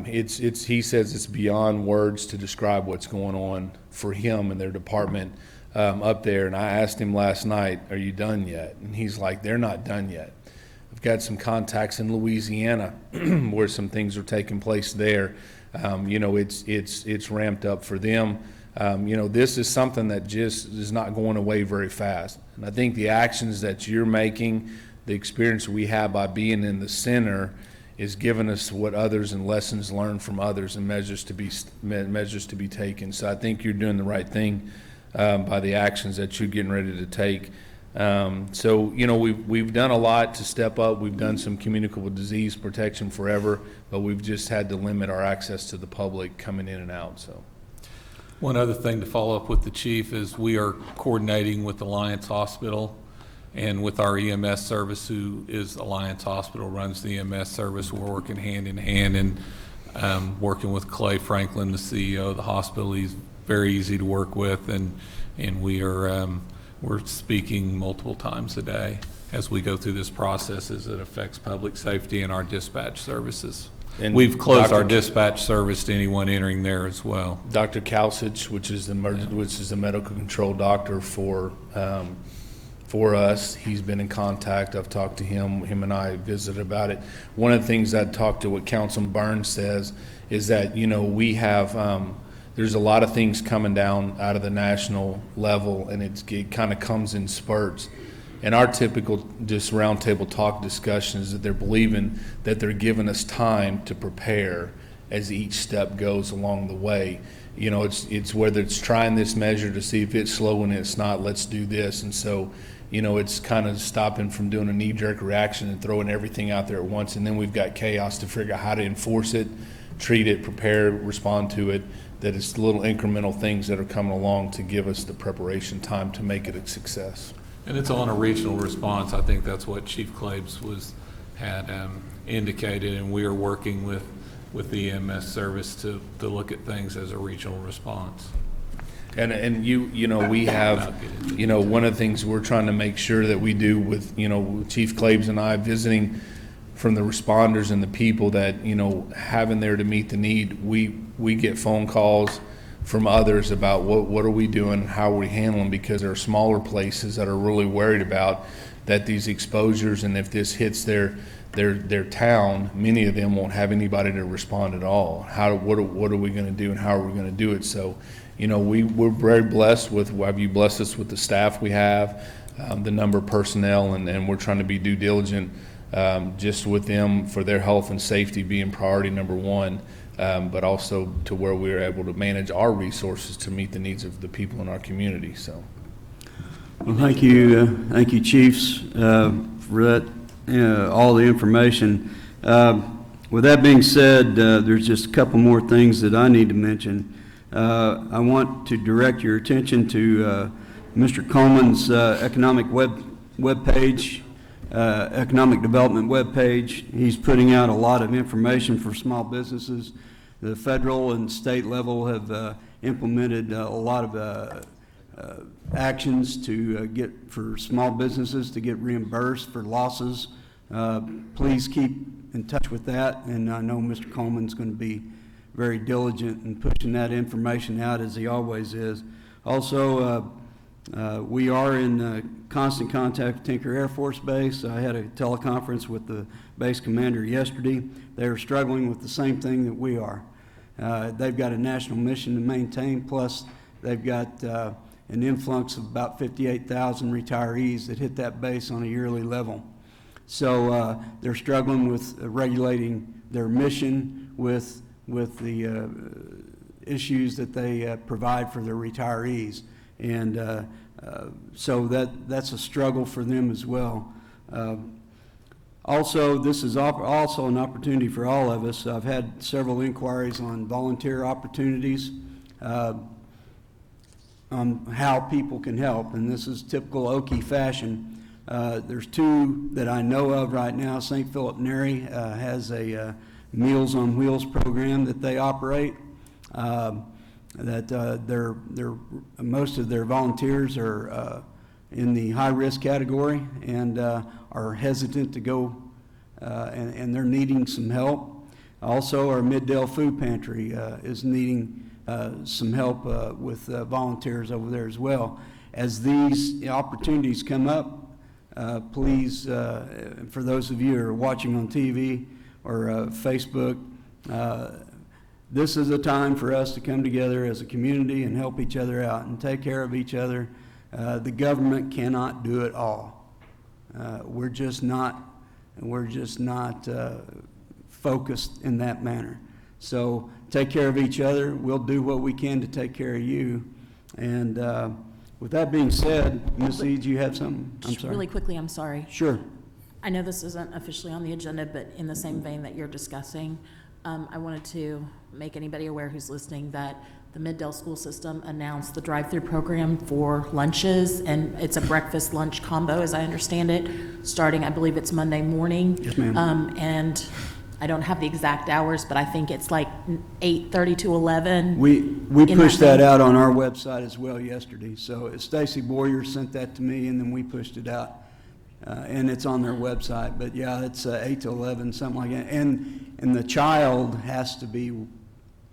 He says it's beyond words to describe what's going on for him and their department up there. And I asked him last night, "Are you done yet?" And he's like, "They're not done yet." I've got some contacts in Louisiana where some things are taking place there. It's ramped up for them. This is something that just is not going away very fast. And I think the actions that you're making, the experience we have by being in the center, is giving us what others and lessons learned from others and measures to be taken. So I think you're doing the right thing by the actions that you're getting ready to take. We've done a lot to step up. We've done some communicable disease protection forever, but we've just had to limit our access to the public coming in and out. So. One other thing to follow up with the chief is we are coordinating with Alliance Hospital and with our EMS service, who is Alliance Hospital, runs the EMS service. We're working hand in hand and working with Clay Franklin, the CEO of the hospital. He's very easy to work with, and we're speaking multiple times a day as we go through this process as it affects public safety and our dispatch services. And we've closed our dispatch service to anyone entering there as well. Dr. Kalsich, which is the medical control doctor for us, he's been in contact. I've talked to him. Him and I visited about it. One of the things I talked to what Councilman Burns says is that we have there's a lot of things coming down out of the national level, and it kind of comes in spurts. And our typical just roundtable talk discussion is that they're believing that they're giving us time to prepare as each step goes along the way. It's whether it's trying this measure to see if it's slow, and it's not, let's do this. And so, it's kind of stopping from doing a knee-jerk reaction and throwing everything out there at once. And then we've got chaos to figure out how to enforce it, treat it, prepare, respond to it. That it's little incremental things that are coming along to give us the preparation time to make it a success. And it's on a regional response. I think that's what Chief Klebs had indicated, and we are working with the EMS service to look at things as a regional response. And we have, one of the things we're trying to make sure that we do with, Chief Klebs and I visiting from the responders and the people that, having there to meet the need, we get phone calls from others about what are we doing, how are we handling, because there are smaller places that are really worried about that these exposures, and if this hits their their town, many of them won't have anybody to respond at all. What are we going to do, and how are we going to do it? So, you know, we're very blessed with, have you blessed us with the staff we have, the number of personnel, and we're trying to be due diligent just with them for their health and safety being priority number one, but also to where we're able to manage our resources to meet the needs of the people in our community. So, Well, thank you, Chiefs, for that, all the information. With that being said, there's just a couple more things that I need to mention. I want to direct your attention to Mr. Coleman's economic webpage, economic development webpage. He's putting out a lot of information for small businesses. The federal and state level have implemented a lot of actions to get for small businesses to get reimbursed for losses. Please keep in touch with that, and I know Mr. Coleman's going to be very diligent in pushing that information out, as he always is. Also, we are in constant contact with Tinker Air Force Base. I had a teleconference with the base commander yesterday. They are struggling with the same thing that we are. They've got a national mission to maintain, plus they've got an influx of about 58,000 retirees that hit that base on a yearly level. So they're struggling with regulating their mission with the issues that they provide for their retirees. And so that's a struggle for them as well. Also, this is also an opportunity for all of us. I've had several inquiries on volunteer opportunities, on how people can help, and this is typical Okie fashion. There's two that I know of right now. St. Philip Neri has a Meals on Wheels program that they operate. Most of their volunteers are in the high-risk category and are hesitant to go, and they're needing some help. Also, our Middale Food Pantry is needing some help with volunteers over there as well. As these opportunities come up, please, for those of you who are watching on TV or Facebook, this is a time for us to come together as a community and help each other out and take care of each other. The government cannot do it all. We're just not focused in that manner. So take care of each other. We'll do what we can to take care of you. And with that being said, Ms. Eads, you have something? I'm Just sorry. really quickly, I'm sorry. Sure. I know this isn't officially on the agenda, but in the same vein that you're discussing, I wanted to make anybody aware who's listening that the Middale School System announced the drive-through program for lunches, and it's a breakfast lunch combo, as I understand it, starting, I believe it's Monday morning. Yes, ma'am. And I don't have the exact hours, but I think it's like 8:30 to 11. We in pushed that vein. out on our website as well yesterday. So Stacy Boyer sent that to me, and then we pushed it out. And it's on their website. But yeah, it's 8 to 11, something like that. And the child has to be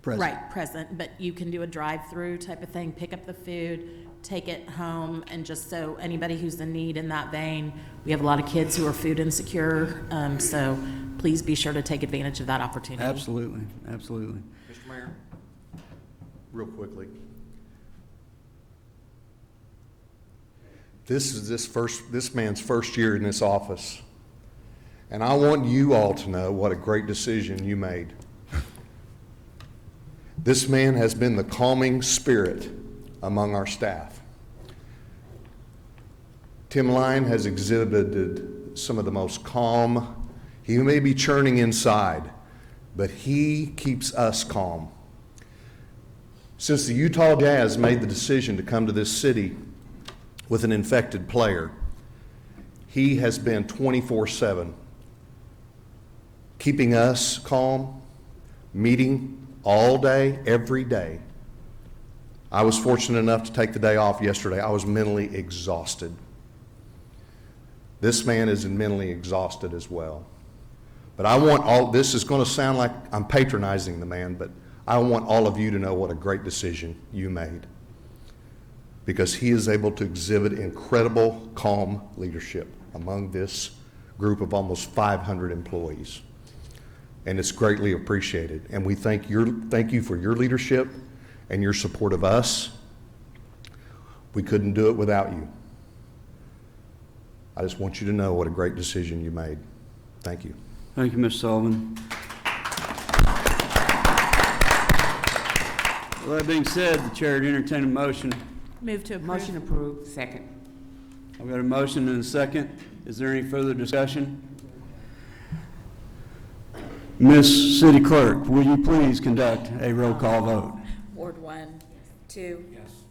present. Right, present, but you can do a drive-through type of thing, pick up the food, take it home, and just so anybody who's in need in that vein, we have a lot of kids who are food insecure, so please be sure to take advantage of that opportunity. Absolutely, absolutely. Mr. Mayor? Real quickly. This is this man's first year in this office. And I want you all to know what a great decision you made. This man has been the calming spirit among our staff. Tim Line has exhibited some of the most calm. He may be churning inside, but he keeps us calm. Since the Utah Jazz made the decision to come to this city with an infected player, he has been 24/7, keeping us calm, meeting all day, every day. I was fortunate enough to take the day off yesterday. I was mentally exhausted. This man is mentally exhausted as well. But I want all, this is going to sound like I'm patronizing the man, but I want all of you to know what a great decision you made, because he is able to exhibit incredible calm leadership among this group of almost 500 employees. And it's greatly appreciated. And we thank you for your leadership and your support of us. We couldn't do it without you. I just want you to know what a great decision you made. Thank you. Thank you, Mr. Sullivan. Well, that being said, the chair would entertain a motion. Move to approve. Motion approved, second. I've got a motion and a second. Is there any further discussion? Miss City Clerk, will you please conduct a roll call vote? Ward 1, 2,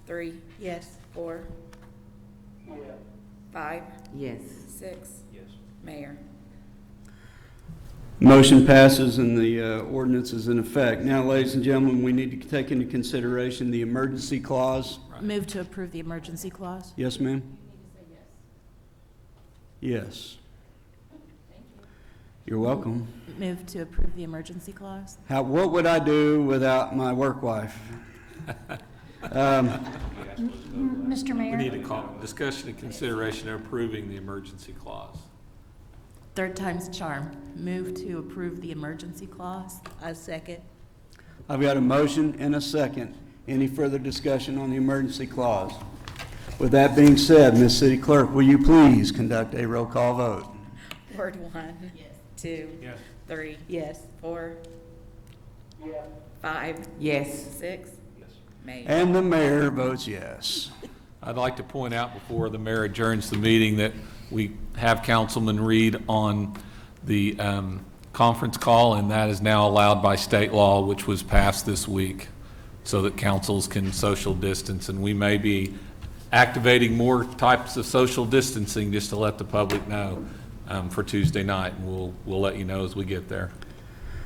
3, Yes. 4, 5, Yes. 6. Yes. Mayor. Motion passes and the ordinance is in effect. Now, ladies and gentlemen, we need to take into consideration the emergency clause. Move to approve the emergency clause. Yes, ma'am? Yes. You're welcome. Move to approve the emergency clause. What would I do without my work wife? Mr. We need Mayor, a call, discussion and consideration of approving the emergency clause. Third time's charm. Move to approve the emergency clause. I second. I've got a motion and a second. Any further discussion on the emergency clause? With that being said, Ms. City Clerk, will you please conduct a roll call vote? Ward 1, 2, 3, Yes. 4, 5, Yes. 6. Mayor. And the mayor votes yes. I'd like to point out before the mayor adjourns the meeting that we have Councilman Reed on the conference call, and that is now allowed by state law, which was passed this week, so that councils can social distance. And we may be activating more types of social distancing just to let the public know for Tuesday night, and we'll let you know as we get there.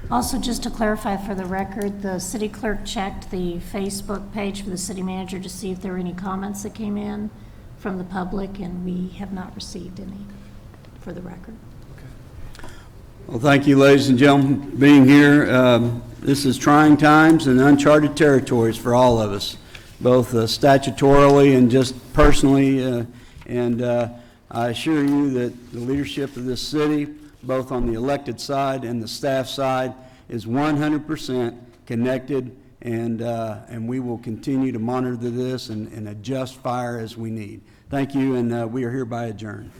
also just to clarify for the record, the city clerk checked the Facebook page for the city manager to see if there were any comments that came in from the public, and we have not received any, for the record. Well, thank you, ladies and gentlemen, for being here. This is trying times and uncharted territories for all of us, both statutorily and just personally. And I assure you that the leadership of this city, both on the elected side and the staff side, is 100% connected, and we will continue to monitor this and adjust fire as we need. Thank you, and we are hereby adjourned.